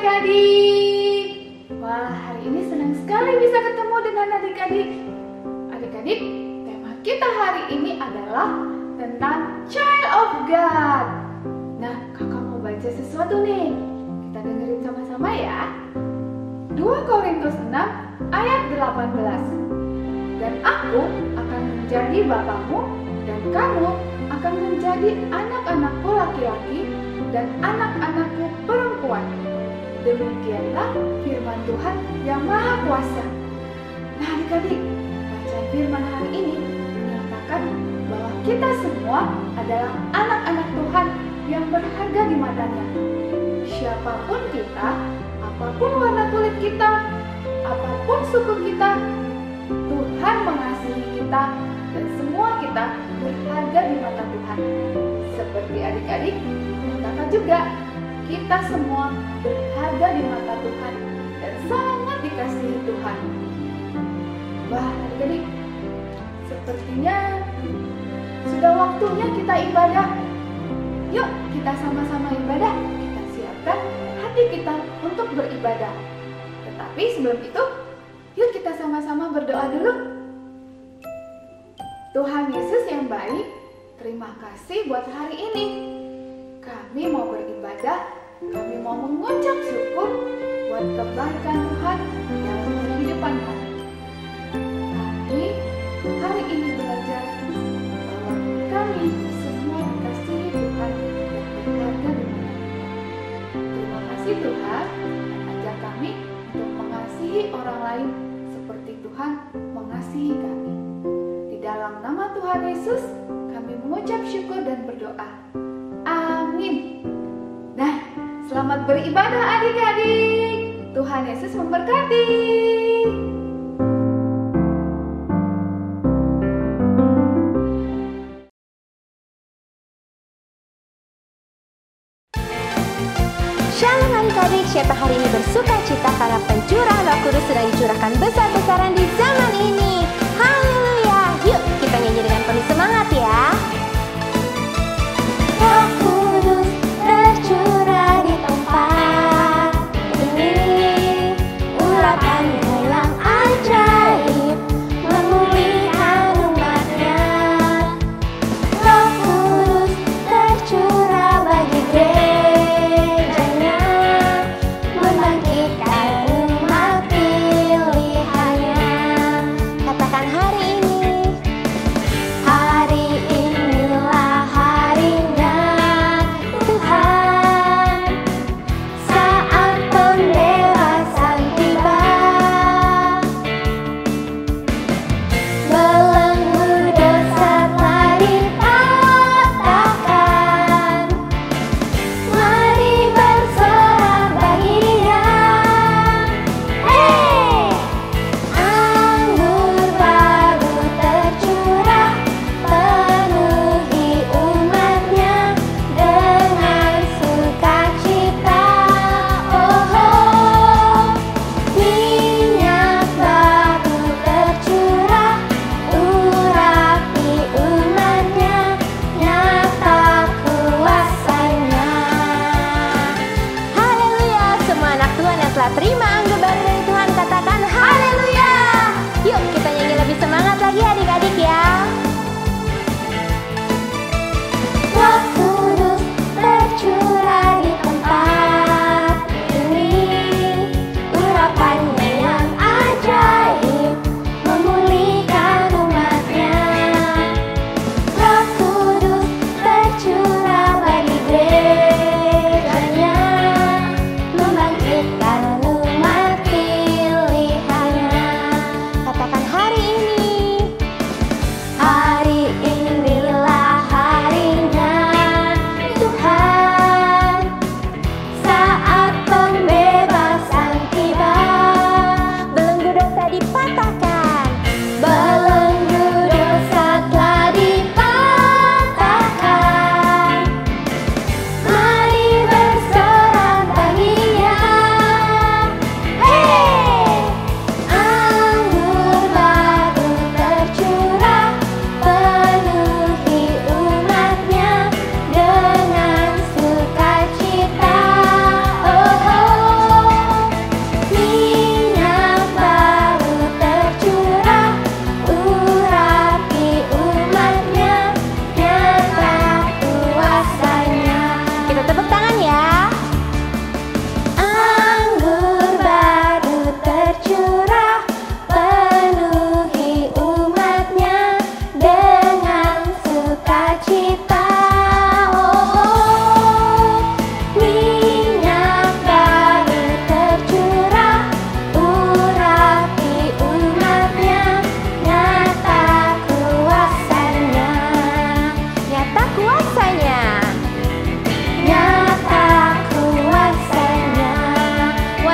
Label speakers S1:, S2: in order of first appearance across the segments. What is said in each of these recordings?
S1: adik-adik. Wah, hari ini senang sekali bisa ketemu dengan adik-adik. Adik-adik, tema kita hari ini adalah tentang Child of God. Nah, kakak mau baca sesuatu nih. Kita dengerin sama-sama ya. 2 Korintus 6 ayat 18. Dan aku akan menjadi bapamu dan kamu akan menjadi anak-anakku laki-laki dan anak-anakku perempuan. Demikianlah firman Tuhan yang Maha Kuasa. Nah adik-adik, bacaan firman hari ini menyatakan bahwa kita semua adalah anak-anak Tuhan yang berharga di matanya. Siapapun kita, apapun warna kulit kita, apapun suku kita, Tuhan mengasihi kita dan semua kita berharga di mata Tuhan. Seperti adik-adik, kakak juga, kita semua berharga di mata Tuhan dan sangat dikasihi Tuhan. Wah adik-adik, sepertinya sudah waktunya kita ibadah. Yuk kita sama-sama ibadah, kita siapkan hati kita untuk beribadah. Tetapi sebelum itu, yuk kita sama-sama berdoa dulu. Tuhan Yesus yang baik, terima kasih buat hari ini. Kami mau beribadah, kami mau mengucap syukur buat kebaikan Tuhan dalam kehidupan kami. Kami hari ini belajar bahwa kami semua dikasihi Tuhan dan berharga di mata Tuhan. Terima kasih Tuhan, ajar kami untuk mengasihi orang lain seperti Tuhan mengasihi kami. Di dalam nama Tuhan Yesus, kami mengucap syukur dan berdoa. Amin. Nah, selamat beribadah adik-adik. Tuhan Yesus memberkati.
S2: Shalom adik-adik, siapa hari ini bersuka cita karena pencurahan Roh Kudus sedang dicurahkan besar-besaran di zaman ini. Haleluya. Yuk kita nyanyi dengan penuh semangat ya. Roh Kudus tercurah di tempat ini, urapannya yang ajaib memulihkan umatnya. Roh Kudus tercurah bagi gerejanya, membangkitkan umat pilihannya. Katakan hari ini. Hari inilah harinya Tuhan, saat pembebasan tiba. Belenggu dosa telah dipatahkan, mari bersorak bagi Dia. Anggur baru tercurah, penuhi umatnya dengan sukacita. Minyak baru tercurah, urapi umatnya, nyata kuasanya. Haleluya. Semua anak Tuhan yang telah terima anggur baru dari Tuhan katakan haleluya. Yuk kita nyanyi lebih semangat lagi adik-adik ya. Roh Kudus tercurah di tempat ini, urapannya yang ajaib memulihkan umatnya. Roh Kudus tercurah bagi gerejanya, membangkitkan umatnya.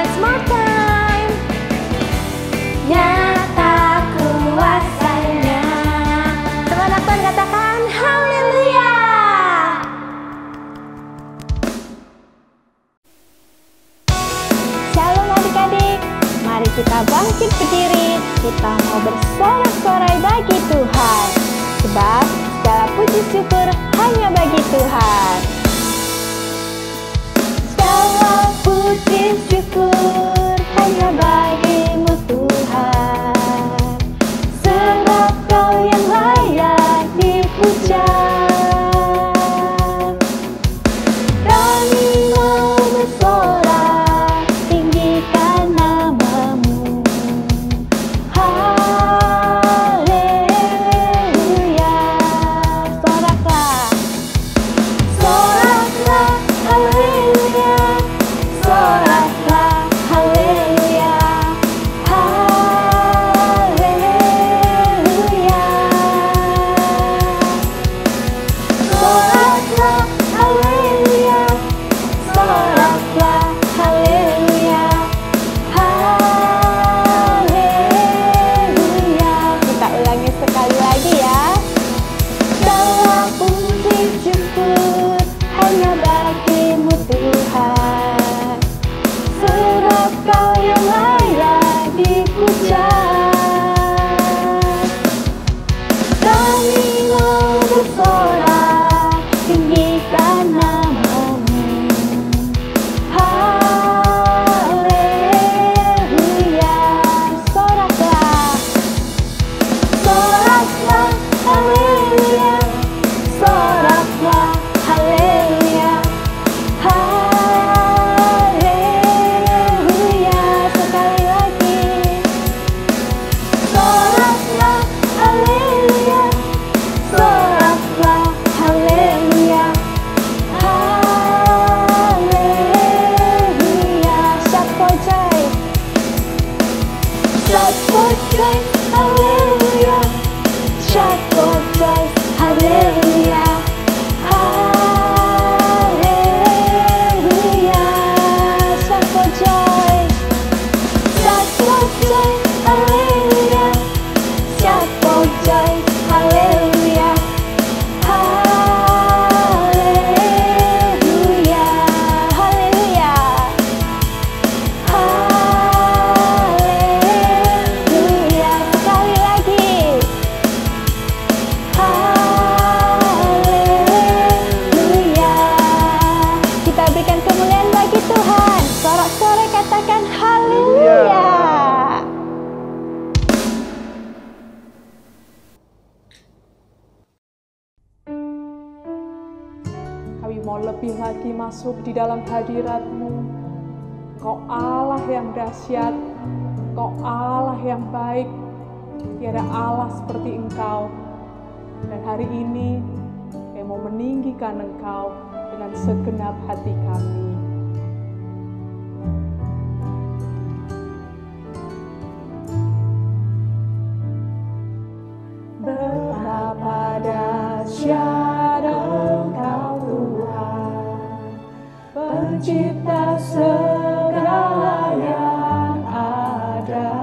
S2: Once more time. Nyata kuasanya. Semua anak Tuhan katakan haleluya. Shalom adik-adik, mari kita bangkit berdiri. Kita mau bersorak-sorai bagi Tuhan, sebab segala puji syukur hanya bagi Tuhan. Segala puji syukur hanya bagimu Tuhan, sebab Kau yang layak dipuja. Kami mau bersorak, tinggikan namamu. Haleluya. Soraklah, soraklah, haleluya. Soraklah, haleluya. Haleluya. Soraklah, haleluya. Soraklah, haleluya. Haleluya. Kita ulangi sekali lagi ya. Segala puji syukur hanya bagimu Tuhan, sebab Kau yang layak dipuja. Kami mau bersorak, tinggikan namamu. Haleluya. Soraklah, soraklah, haleluya. Soraklah, haleluya. Haleluya. Sekali lagi. Soraklah, haleluya. Soraklah, haleluya. Haleluya. Shout for joy. Shout for joy, haleluya. Shout for joy, haleluya. Haleluya. Shout for joy. Shout for joy, haleluya. Shout for joy, haleluya. Haleluya. Haleluya. Haleluya. Sekali lagi. Haleluya. Kita berikan kemuliaan bagi Tuhan. Sorak-sorai katakan haleluya.
S3: Kami mau lebih lagi masuk di dalam hadirat-Mu. Kau Allah yang dahsyat, Kau Allah yang baik, tiada Allah seperti Engkau. Dan hari ini kami mau meninggikan Engkau dengan segenap hati kami. Betapa dahsyat Engkau Tuhan, Pencipta segala yang ada,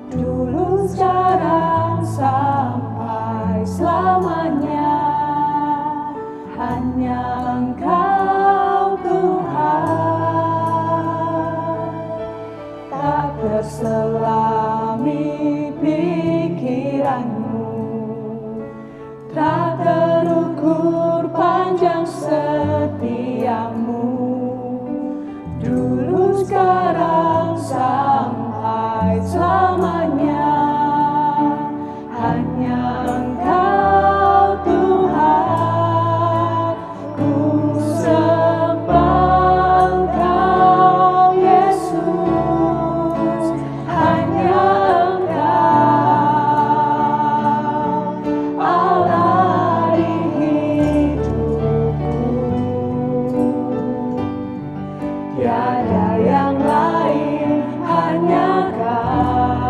S3: dulu sekarang sampai selamanya. Hanya Engkau Tuhan, tak terselami pikiranmu, tak terukur panjang setiamu, dulu sekarang sampai selamanya. Hanya Engkau Tuhan, ku sembah Engkau Yesus. Hanya Engkau Allah di hidupku, tiada yang lain, hanya Kau.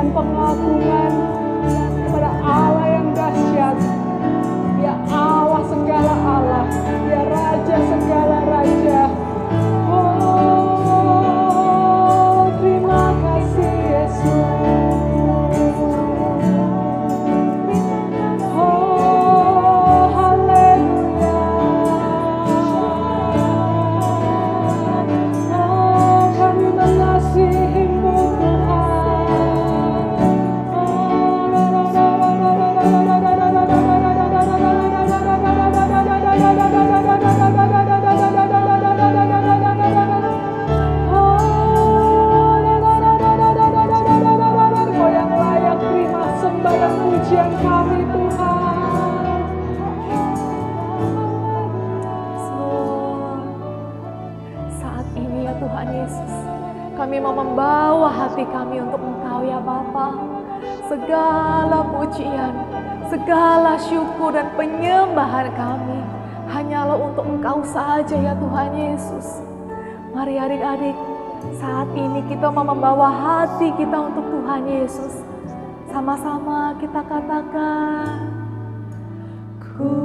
S3: dan pengagungan kepada Allah yang dahsyat. Dia Allah segala Allah, Dia Raja segala Raja. Oh, terima kasih Yesus. Kami mau membawa hati kami untuk Engkau ya Bapa. Segala pujian, segala syukur dan penyembahan kami hanyalah untuk Engkau saja ya Tuhan Yesus. Mari adik-adik, saat ini kita mau membawa hati kita untuk Tuhan Yesus. Sama-sama kita katakan, ku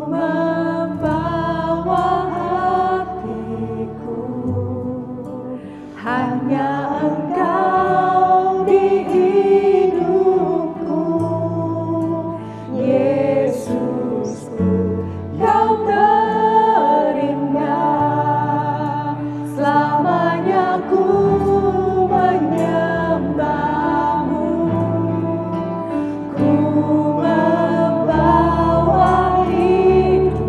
S3: membawa hatiku, hanya Engkau di hidupku, Yesusku yang terindah. Selamanya ku menyembahmu, ku membawa hidupku.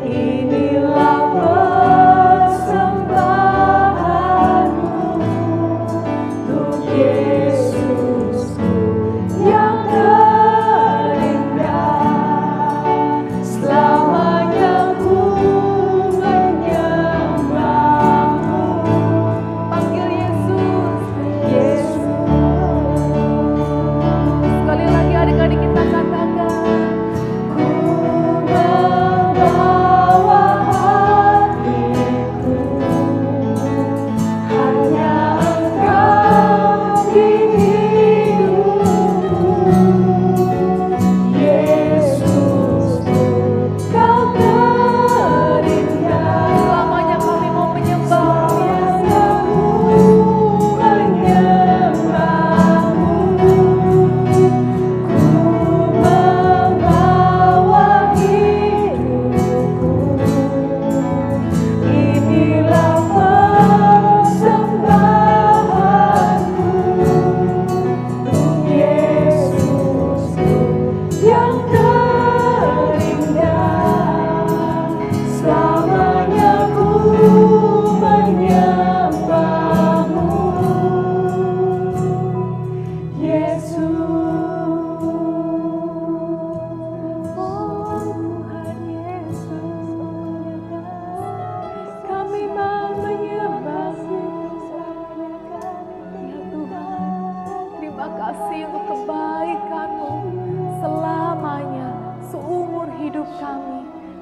S3: Inilah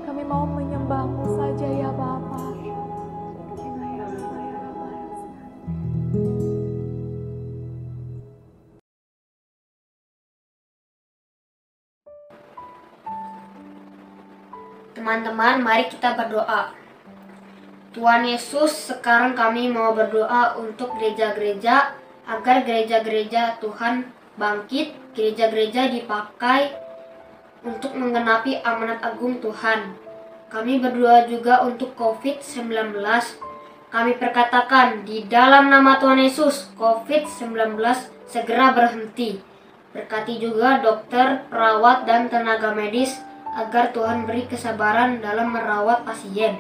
S3: kami mau menyembah-Mu saja ya Bapa.
S4: Teman-teman, mari kita berdoa. Tuhan Yesus, sekarang kami mau berdoa untuk gereja-gereja, agar gereja-gereja Tuhan bangkit, gereja-gereja dipakai untuk menggenapi amanat agung Tuhan. Kami berdoa juga untuk COVID-19. Kami perkatakan di dalam nama Tuhan Yesus, COVID-19 segera berhenti. Berkati juga dokter, perawat, dan tenaga medis agar Tuhan beri kesabaran dalam merawat pasien.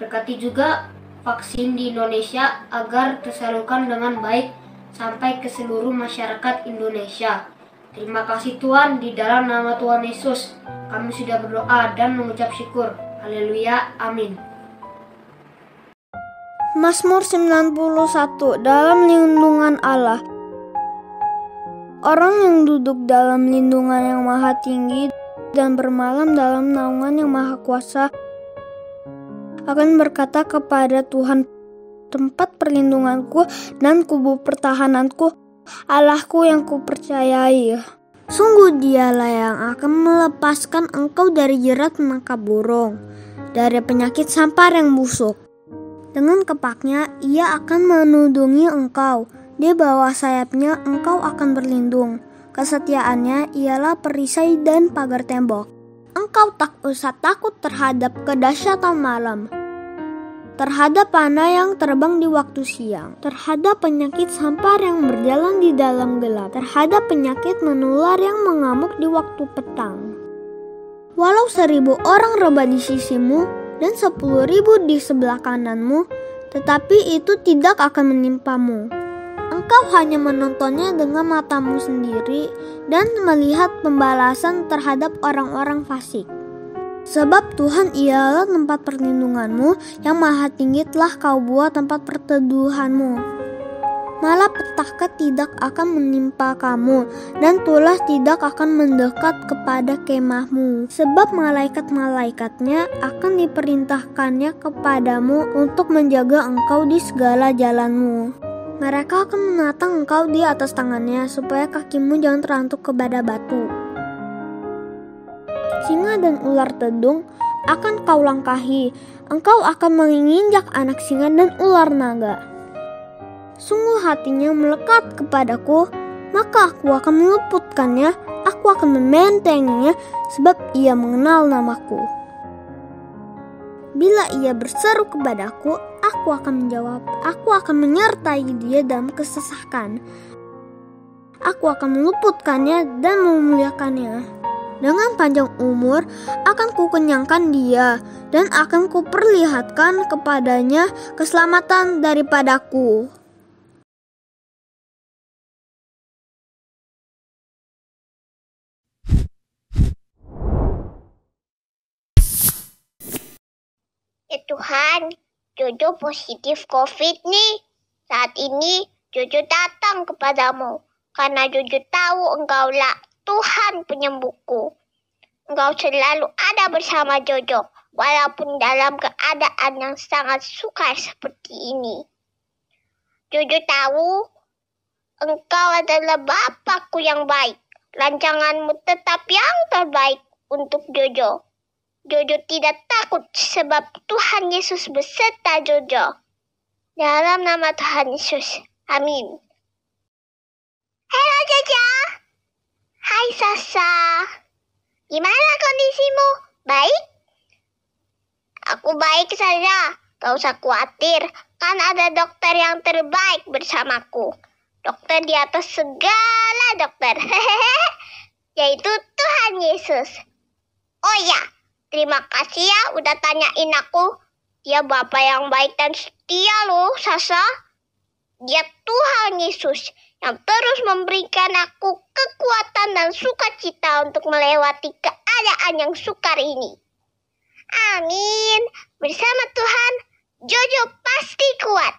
S4: Berkati juga vaksin di Indonesia agar tersalurkan dengan baik sampai ke seluruh masyarakat Indonesia. Terima kasih Tuhan, di dalam nama Tuhan Yesus kami sudah berdoa dan mengucap syukur. Haleluya, amin.
S5: Mazmur 91. Dalam lindungan Allah. Orang yang duduk dalam lindungan yang maha tinggi dan bermalam dalam naungan yang maha kuasa akan berkata kepada Tuhan, tempat perlindunganku dan kubu pertahananku, Allahku yang kupercayai. Sungguh Dialah yang akan melepaskan engkau dari jerat menangkap burung, dari penyakit sampar yang busuk. Dengan kepaknya Ia akan menudungi engkau, di bawah sayapnya engkau akan berlindung. Kesetiaannya ialah perisai dan pagar tembok. Engkau tak usah takut terhadap kedahsyatan malam, terhadap panah yang terbang di waktu siang, terhadap penyakit sampar yang berjalan di dalam gelap, terhadap penyakit menular yang mengamuk di waktu petang. Walau 1000 orang rebah di sisimu dan 10.000 di sebelah kananmu, tetapi itu tidak akan menimpamu. Engkau hanya menontonnya dengan matamu sendiri dan melihat pembalasan terhadap orang-orang fasik. Sebab Tuhan ialah tempat perlindunganmu, yang maha tinggi telah kau buat tempat perteduhanmu. Malapetaka tidak akan menimpa kamu, dan tulah tidak akan mendekat kepada kemahmu. Sebab malaikat-malaikatnya akan diperintahkannya kepadamu untuk menjaga engkau di segala jalanmu. Mereka akan menatang engkau di atas tangannya, supaya kakimu jangan terantuk kepada batu. Singa dan ular tedung akan kau langkahi, engkau akan menginjak anak singa dan ular naga. Sungguh hatinya melekat kepadaku, maka aku akan meluputkannya, aku akan membentenginya, sebab ia mengenal namaku. Bila ia berseru kepadaku, aku akan menjawab, aku akan menyertai dia dalam kesesakan. Aku akan meluputkannya dan memuliakannya. Dengan panjang umur akan kukenyangkan dia, dan akan kuperlihatkan kepadanya keselamatan daripadaku.
S6: Ya Tuhan, Jojo positif COVID nih. Saat ini Jojo datang kepadamu, karena Jojo tahu Engkaulah Tuhan penyembuhku. Engkau selalu ada bersama Jojo, walaupun dalam keadaan yang sangat sukar seperti ini. Jojo tahu Engkau adalah Bapakku yang baik. Rancanganmu tetap yang terbaik untuk Jojo. Jojo tidak takut sebab Tuhan Yesus beserta Jojo. Dalam nama Tuhan Yesus, amin. Halo Jojo. Hai Sasa. Gimana kondisimu? Baik? Aku baik saja. Gak usah khawatir, kan ada dokter yang terbaik bersamaku. Dokter di atas segala dokter. Yaitu Tuhan Yesus. Oh ya, terima kasih ya udah tanyain aku. Dia Bapa yang baik dan setia loh, Sasa. Dia Tuhan Yesus yang terus memberikan aku kekuatan dan sukacita untuk melewati keadaan yang sukar ini. Amin. Bersama Tuhan, Jojo pasti kuat.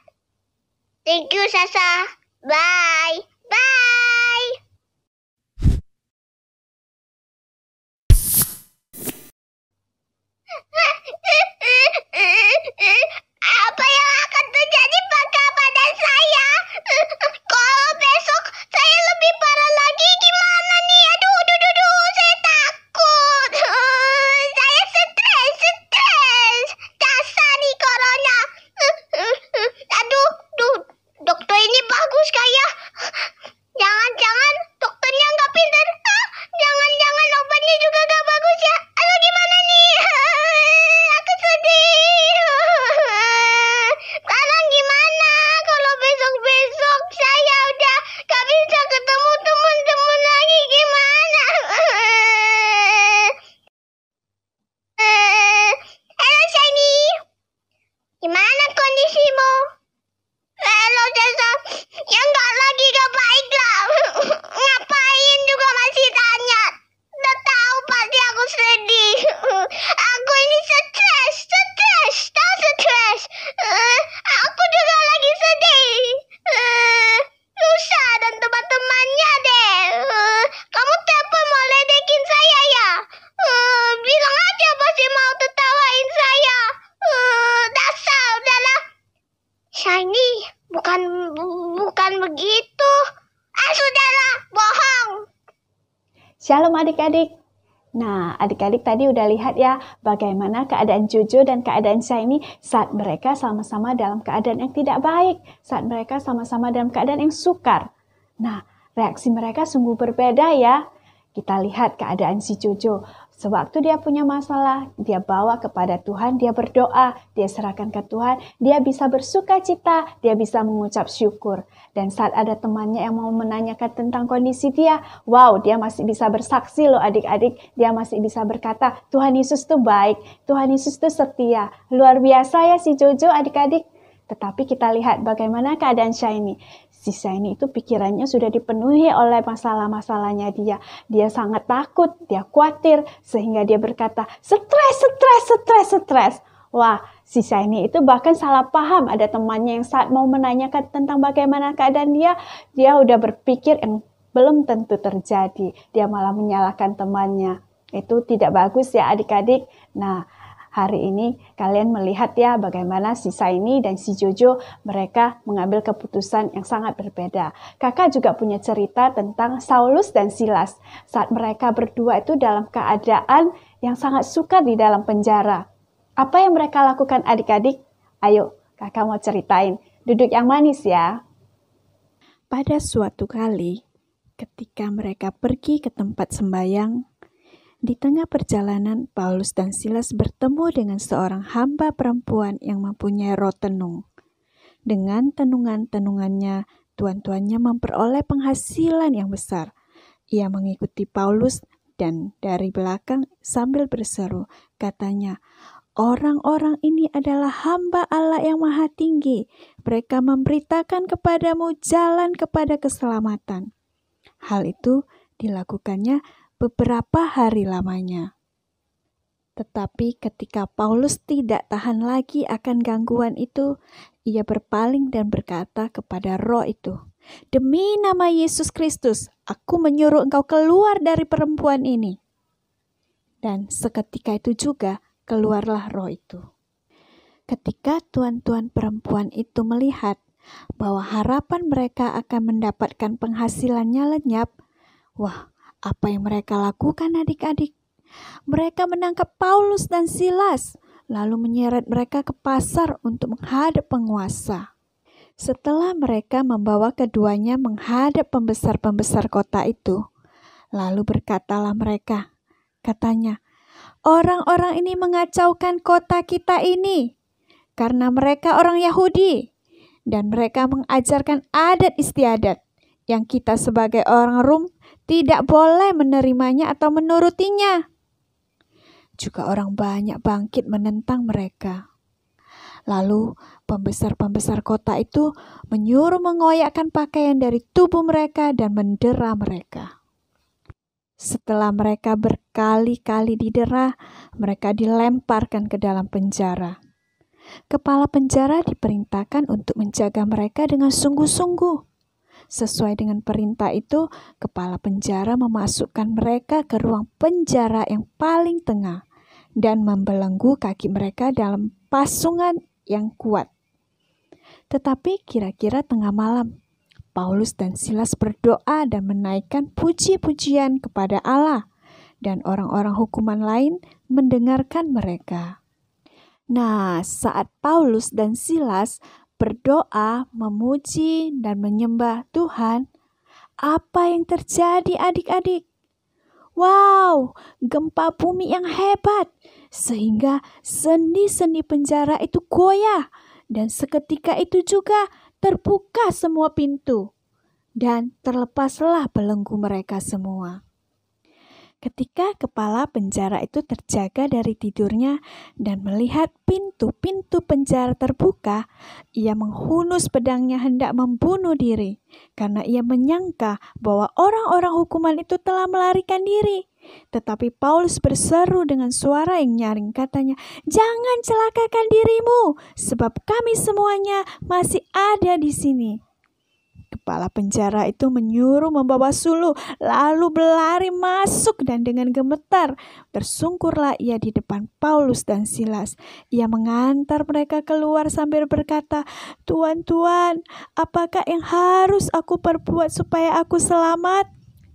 S6: Thank you, Sasa. Bye. Bye. Apa yang akan terjadi pada saya? Kalau besok saya lebih parah lagi gimana nih? Aduh, saya takut. Saya stres. Dasar nih corona. Aduh, dokter ini bagus kayak. Jangan
S7: Shalom adik-adik. Nah, adik-adik tadi udah lihat ya bagaimana keadaan Jojo dan keadaan Shiny saat mereka sama-sama dalam keadaan yang tidak baik, saat mereka sama-sama dalam keadaan yang sukar. Nah, reaksi mereka sungguh berbeda ya. Kita lihat keadaan si Jojo. Sewaktu dia punya masalah, dia bawa kepada Tuhan, dia berdoa, dia serahkan ke Tuhan, dia bisa bersuka cita, dia bisa mengucap syukur. Dan saat ada temannya yang mau menanyakan tentang kondisi dia, wow, dia masih bisa bersaksi loh adik-adik, dia masih bisa berkata, Tuhan Yesus tuh baik, Tuhan Yesus tuh setia. Luar biasa ya si Jojo adik-adik. Tetapi kita lihat bagaimana keadaan Shiny. Si Shiny itu pikirannya sudah dipenuhi oleh masalah-masalahnya dia. Dia sangat takut, dia khawatir, sehingga dia berkata, stres. Wah, si Shiny itu bahkan salah paham. Ada temannya yang saat mau menanyakan tentang bagaimana keadaan dia udah berpikir yang belum tentu terjadi. Dia malah menyalahkan temannya. Itu tidak bagus ya adik-adik. Nah, hari ini kalian melihat ya bagaimana si Shiny dan si Jojo mereka mengambil keputusan yang sangat berbeda. Kakak juga punya cerita tentang Saulus dan Silas saat mereka berdua itu dalam keadaan yang sangat sukar di dalam penjara. Apa yang mereka lakukan adik-adik? Ayo kakak mau ceritain. Duduk yang manis ya.
S8: Pada suatu kali ketika mereka pergi ke tempat sembayang, di tengah perjalanan, Paulus dan Silas bertemu dengan seorang hamba perempuan yang mempunyai roh tenung. Dengan tenungan-tenungannya, tuan-tuannya memperoleh penghasilan yang besar. Ia mengikuti Paulus dan dari belakang sambil berseru, katanya, orang-orang ini adalah hamba Allah yang Maha Tinggi. Mereka memberitakan kepadamu jalan kepada keselamatan. Hal itu dilakukannya beberapa hari lamanya. Tetapi ketika Paulus tidak tahan lagi akan gangguan itu, ia berpaling dan berkata kepada roh itu, "Demi nama Yesus Kristus, aku menyuruh engkau keluar dari perempuan ini." Dan seketika itu juga keluarlah roh itu. Ketika tuan-tuan perempuan itu melihat bahwa harapan mereka akan mendapatkan penghasilannya lenyap, wah, apa yang mereka lakukan adik-adik? Mereka menangkap Paulus dan Silas, lalu menyeret mereka ke pasar untuk menghadap penguasa. Setelah mereka membawa keduanya menghadap pembesar-pembesar kota itu, lalu berkatalah mereka, katanya, orang-orang ini mengacaukan kota kita ini, karena mereka orang Yahudi, dan mereka mengajarkan adat istiadat, yang kita sebagai orang Rom tidak boleh menerimanya atau menurutinya. Juga orang banyak bangkit menentang mereka. Lalu pembesar-pembesar kota itu menyuruh mengoyakkan pakaian dari tubuh mereka dan mendera mereka. Setelah mereka berkali-kali didera, mereka dilemparkan ke dalam penjara. Kepala penjara diperintahkan untuk menjaga mereka dengan sungguh-sungguh. Sesuai dengan perintah itu, kepala penjara memasukkan mereka ke ruang penjara yang paling tengah dan membelenggu kaki mereka dalam pasungan yang kuat. Tetapi kira-kira tengah malam, Paulus dan Silas berdoa dan menaikkan puji-pujian kepada Allah, dan orang-orang hukuman lain mendengarkan mereka. Nah, saat Paulus dan Silas berdoa, memuji, dan menyembah Tuhan, apa yang terjadi adik-adik? Wow, gempa bumi yang hebat, sehingga sendi-sendi penjara itu goyah, dan seketika itu juga terbuka semua pintu, dan terlepaslah belenggu mereka semua. Ketika kepala penjara itu terjaga dari tidurnya dan melihat pintu-pintu penjara terbuka, ia menghunus pedangnya hendak membunuh diri, karena ia menyangka bahwa orang-orang hukuman itu telah melarikan diri. Tetapi Paulus berseru dengan suara yang nyaring, katanya, "Jangan celakakan dirimu, sebab kami semuanya masih ada di sini." Kepala penjara itu menyuruh membawa suluh, lalu berlari masuk dan dengan gemetar tersungkurlah ia di depan Paulus dan Silas. Ia mengantar mereka keluar sambil berkata, "Tuan, apakah yang harus aku perbuat supaya aku selamat?"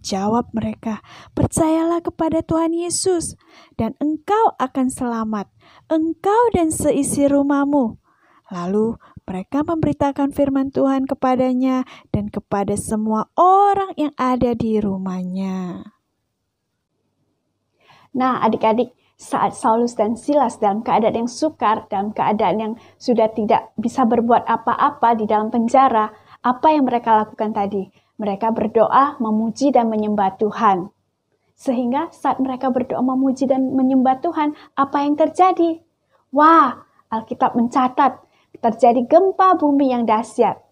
S8: Jawab mereka, "Percayalah kepada Tuhan Yesus, dan engkau akan selamat, engkau dan seisi rumahmu." Lalu mereka memberitakan firman Tuhan kepadanya dan kepada semua orang yang ada di rumahnya.
S7: Nah, adik-adik, saat Saulus dan Silas dalam keadaan yang sukar, dalam keadaan yang sudah tidak bisa berbuat apa-apa di dalam penjara, apa yang mereka lakukan tadi? Mereka berdoa, memuji, dan menyembah Tuhan. Sehingga saat mereka berdoa, memuji, dan menyembah Tuhan, apa yang terjadi? Wah, Alkitab mencatat, terjadi gempa bumi yang dahsyat.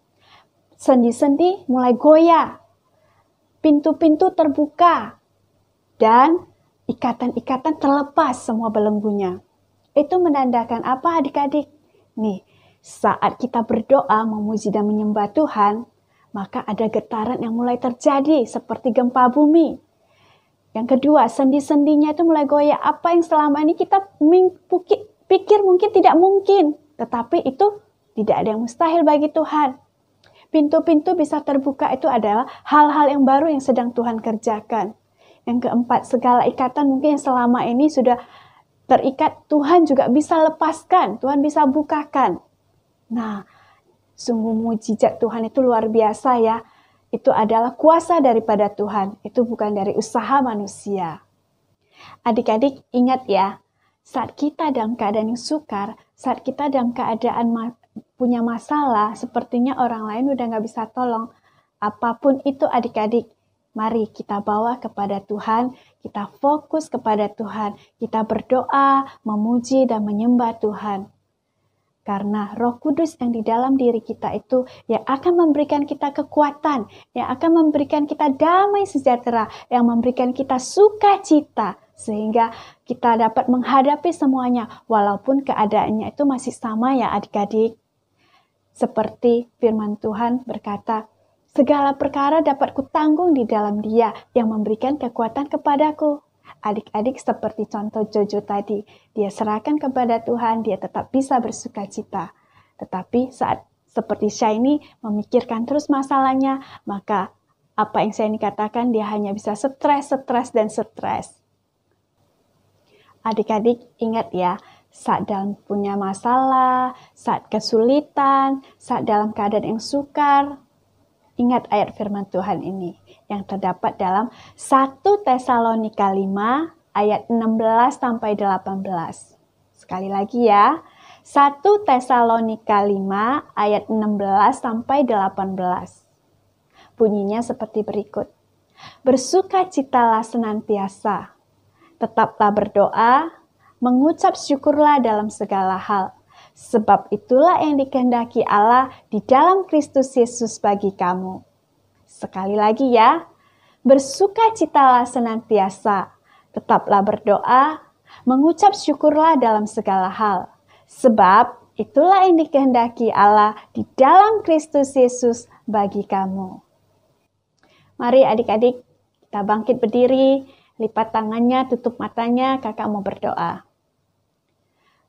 S7: Sendi-sendi mulai goyah. Pintu-pintu terbuka. Dan ikatan-ikatan terlepas semua belenggunya. Itu menandakan apa adik-adik? Nih, saat kita berdoa, memuji dan menyembah Tuhan, maka ada getaran yang mulai terjadi seperti gempa bumi. Yang kedua, sendi-sendinya itu mulai goyah. Apa yang selama ini kita pikir mungkin tidak mungkin, tetapi itu tidak ada yang mustahil bagi Tuhan. Pintu-pintu bisa terbuka, itu adalah hal-hal yang baru yang sedang Tuhan kerjakan. Yang keempat, segala ikatan mungkin yang selama ini sudah terikat, Tuhan juga bisa lepaskan, Tuhan bisa bukakan. Nah, sungguh mujizat Tuhan itu luar biasa ya. Itu adalah kuasa daripada Tuhan, itu bukan dari usaha manusia. Adik-adik ingat ya, saat kita dalam keadaan yang sukar, saat kita dalam keadaan punya masalah, sepertinya orang lain udah gak bisa tolong. Apapun itu adik-adik, mari kita bawa kepada Tuhan, kita fokus kepada Tuhan, kita berdoa, memuji dan menyembah Tuhan. Karena Roh Kudus yang di dalam diri kita itu yang akan memberikan kita kekuatan, yang akan memberikan kita damai sejahtera, yang memberikan kita sukacita, sehingga kita dapat menghadapi semuanya, walaupun keadaannya itu masih sama ya adik-adik. Seperti firman Tuhan berkata, segala perkara dapat kutanggung di dalam Dia yang memberikan kekuatan kepadaku. Adik-adik seperti contoh Jojo tadi, dia serahkan kepada Tuhan, dia tetap bisa bersukacita. Tetapi saat seperti Shiny memikirkan terus masalahnya, maka apa yang Shiny katakan, dia hanya bisa stres. Adik-adik ingat ya, saat dalam punya masalah, saat kesulitan, saat dalam keadaan yang sukar, ingat ayat firman Tuhan ini yang terdapat dalam 1 Tesalonika 5 ayat 16 sampai 18. Sekali lagi ya. 1 Tesalonika 5 ayat 16 sampai 18. Bunyinya seperti berikut. Bersukacitalah senantiasa. Tetaplah berdoa, mengucap syukurlah dalam segala hal. Sebab itulah yang dikehendaki Allah di dalam Kristus Yesus bagi kamu. Sekali lagi ya, bersukacitalah senantiasa, tetaplah berdoa, mengucap syukurlah dalam segala hal. Sebab itulah yang dikehendaki Allah di dalam Kristus Yesus bagi kamu. Mari adik-adik, kita bangkit berdiri, lipat tangannya, tutup matanya, kakak mau berdoa.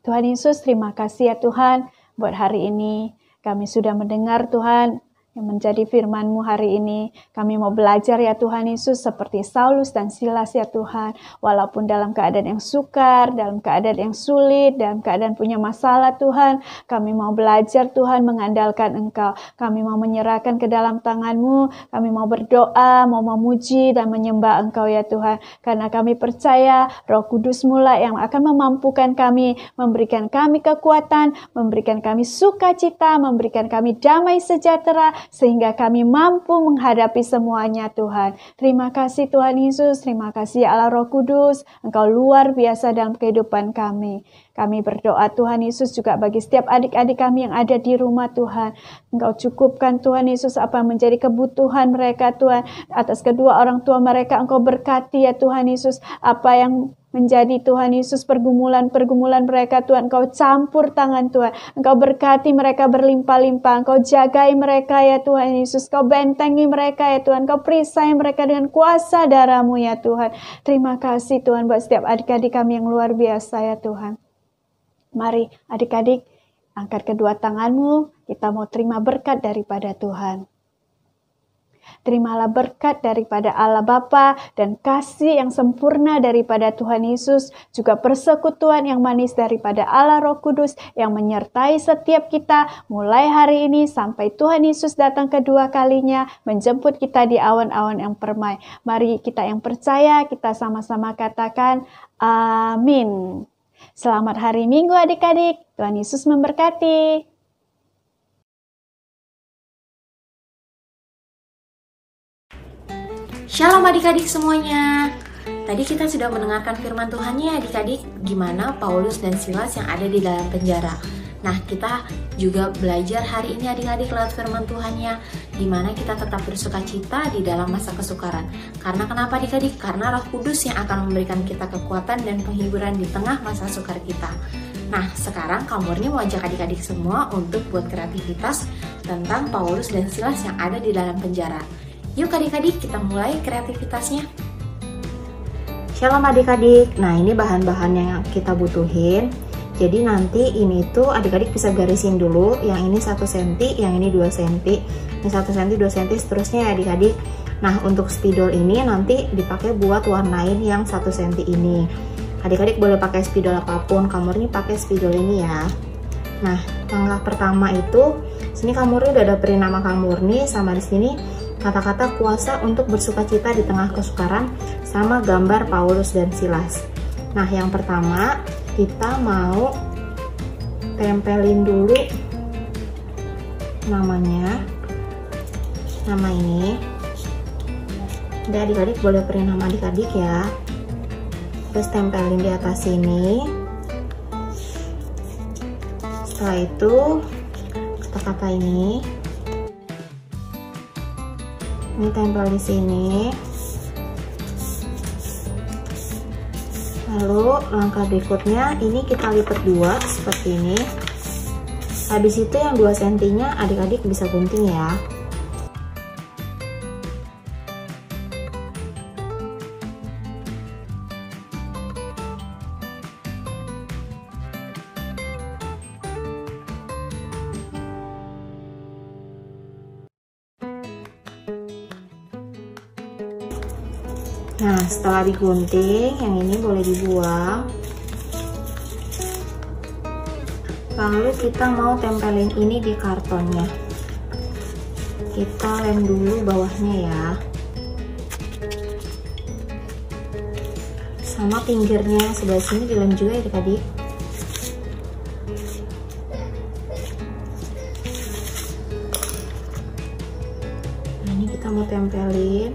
S7: Tuhan Yesus, terima kasih ya Tuhan, buat hari ini kami sudah mendengar Tuhan, yang menjadi firman-Mu hari ini. Kami mau belajar ya Tuhan Yesus seperti Saulus dan Silas ya Tuhan. Walaupun dalam keadaan yang sukar, dalam keadaan yang sulit, dalam keadaan punya masalah Tuhan. Kami mau belajar Tuhan mengandalkan Engkau. Kami mau menyerahkan ke dalam tangan-Mu. Kami mau berdoa, mau memuji dan menyembah Engkau ya Tuhan. Karena kami percaya Roh Kudus-Mu lah yang akan memampukan kami, memberikan kami kekuatan, memberikan kami sukacita, memberikan kami damai sejahtera, sehingga kami mampu menghadapi semuanya Tuhan. Terima kasih Tuhan Yesus, terima kasih Allah Roh Kudus, Engkau luar biasa dalam kehidupan kami. Kami berdoa Tuhan Yesus juga bagi setiap adik-adik kami yang ada di rumah Tuhan. Engkau cukupkan Tuhan Yesus apa menjadi kebutuhan mereka Tuhan. Atas kedua orang tua mereka Engkau berkati ya Tuhan Yesus. Apa yang menjadi Tuhan Yesus pergumulan mereka Tuhan. Engkau campur tangan Tuhan. Engkau berkati mereka berlimpah-limpah. Engkau jagai mereka ya Tuhan Yesus. Engkau bentengi mereka ya Tuhan. Engkau perisai mereka dengan kuasa darah-Mu ya Tuhan. Terima kasih Tuhan buat setiap adik-adik kami yang luar biasa ya Tuhan. Mari adik-adik angkat kedua tangan-Mu. Kita mau terima berkat daripada Tuhan. Terimalah berkat daripada Allah Bapa dan kasih yang sempurna daripada Tuhan Yesus, juga persekutuan yang manis daripada Allah Roh Kudus yang menyertai setiap kita mulai hari ini sampai Tuhan Yesus datang kedua kalinya menjemput kita di awan-awan yang permai. Mari kita yang percaya, kita sama-sama katakan amin. Selamat hari Minggu adik-adik, Tuhan Yesus memberkati.
S9: Shalom adik-adik semuanya. Tadi kita sudah mendengarkan firman Tuhan-nya adik-adik, gimana Paulus dan Silas yang ada di dalam penjara. Nah, kita juga belajar hari ini adik-adik lewat firman Tuhan-nya, gimana kita tetap bersukacita di dalam masa kesukaran. Karena kenapa adik-adik? Karena Roh Kudus yang akan memberikan kita kekuatan dan penghiburan di tengah masa sukar kita. Nah, sekarang Kak Murni mau ajak adik-adik semua untuk buat kreativitas tentang Paulus dan Silas yang ada di dalam penjara. Yuk adik-adik, kita mulai kreativitasnya.
S10: Shalom adik-adik. Nah, ini bahan-bahan yang kita butuhin. Jadi nanti ini tuh adik-adik bisa garisin dulu. Yang ini 1 cm, yang ini 2 cm. Ini 1 cm, 2 cm, seterusnya ya adik-adik. Nah, untuk spidol ini nanti dipakai buat warnain yang 1 cm ini. Adik-adik boleh pakai spidol apapun. Kak Murni pakai spidol ini ya. Nah, langkah pertama itu, sini Kak Murni udah dapetin nama Kak Murni, sama di sini kata-kata kuasa untuk bersukacita di tengah kesukaran sama gambar Paulus dan Silas. Nah, yang pertama kita mau tempelin dulu namanya, nama ini. Jadi adik-adik boleh beri nama adik-adik ya. Terus tempelin di atas sini. Setelah itu kata-kata ini tempel di sini. Lalu langkah berikutnya ini kita lipat 2 seperti ini. Habis itu yang 2 cm nya adik-adik bisa gunting ya. Nah, setelah digunting, yang ini boleh dibuang. Lalu kita mau tempelin ini di kartonnya. Kita lem dulu bawahnya ya. Sama pinggirnya sebelah sini dilem juga ya adik-adik. Nah, ini kita mau tempelin.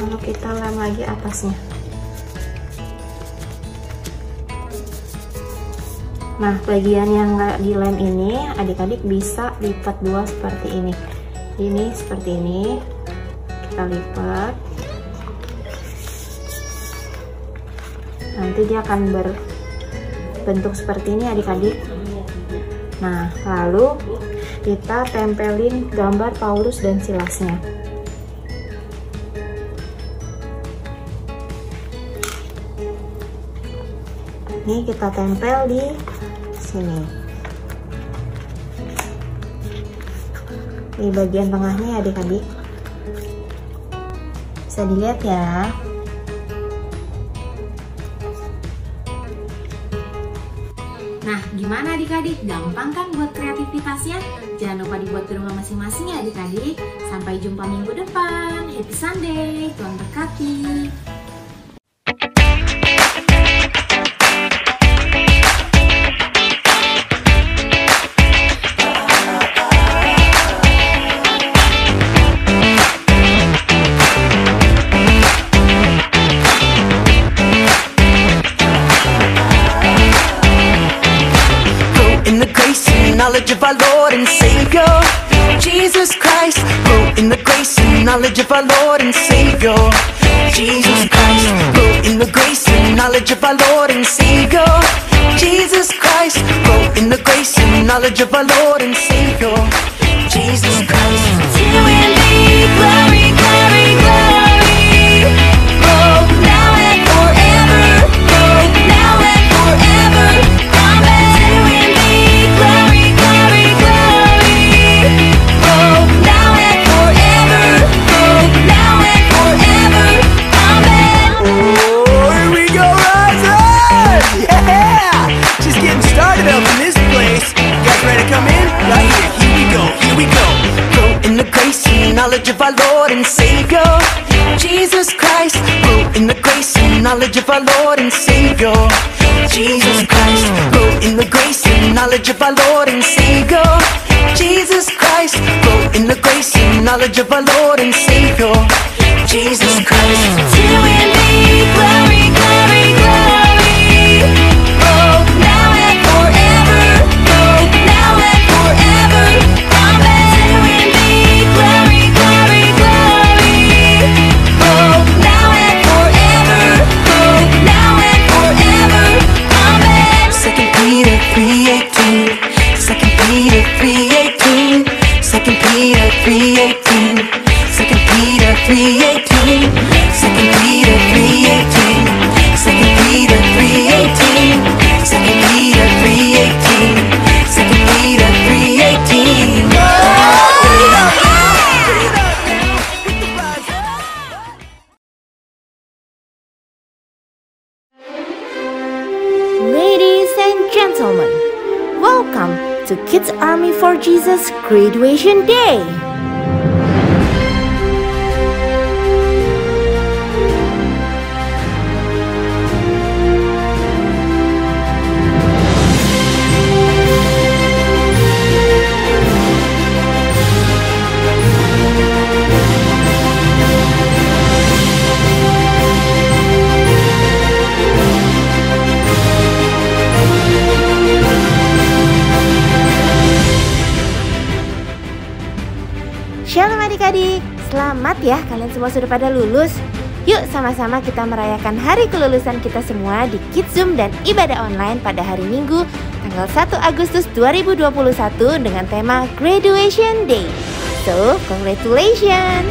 S10: Lalu kita lem lagi atasnya. Nah, bagian yang nggak dilem ini adik-adik bisa lipat 2 seperti ini. Ini seperti ini, kita lipat. Nanti dia akan berbentuk seperti ini adik-adik. Nah, lalu kita tempelin gambar Paulus dan Silasnya. Ini kita tempel di sini, di bagian tengahnya adik-adik. Bisa dilihat ya.
S9: Nah, gimana adik-adik? Gampang kan buat kreativitasnya? Jangan lupa dibuat di rumah masing-masing ya adik-adik. Sampai jumpa minggu depan. Happy Sunday, Tuhan berkati.
S11: Knowledge of our Lord and Savior, Jesus Christ. Grow in the grace and knowledge of our Lord and Savior, Jesus Christ. Grow in the grace and knowledge of our Lord and Savior, Jesus Christ. Grow in the grace and knowledge of our Lord and Savior, Jesus Christ. To Him be glory, glory, glory. of our Lord and Savior, Jesus Christ. Grow in the grace and knowledge of our Lord and Savior, Jesus Christ. Grow in the grace and knowledge of our Lord and Savior, Jesus Christ. Grow in the grace and knowledge of our Lord and Savior, Jesus Christ. Till we meet, glory, glory, glory. Oh, now and forever. Oh, now and forever. Amen. Till we meet, glory, glory, glory. Oh, now and forever. Oh, now and forever. Amen. 2 Peter 3:18. 2 Peter 3:18. 2 Peter 3:18. 2 Peter 3:18. 2 Peter 3:18. 2 Peter 3:18. 2 Peter 3:18. 2 Peter 3:18.
S2: Ladies and gentlemen, welcome to Kids Army for Jesus Graduation Day. Shalom adik-adik, selamat ya kalian semua sudah pada lulus. Yuk sama-sama kita merayakan hari kelulusan kita semua di Kids Zoom dan ibadah online pada hari Minggu tanggal 1 Agustus 2021 dengan tema Graduation Day. So, congratulations!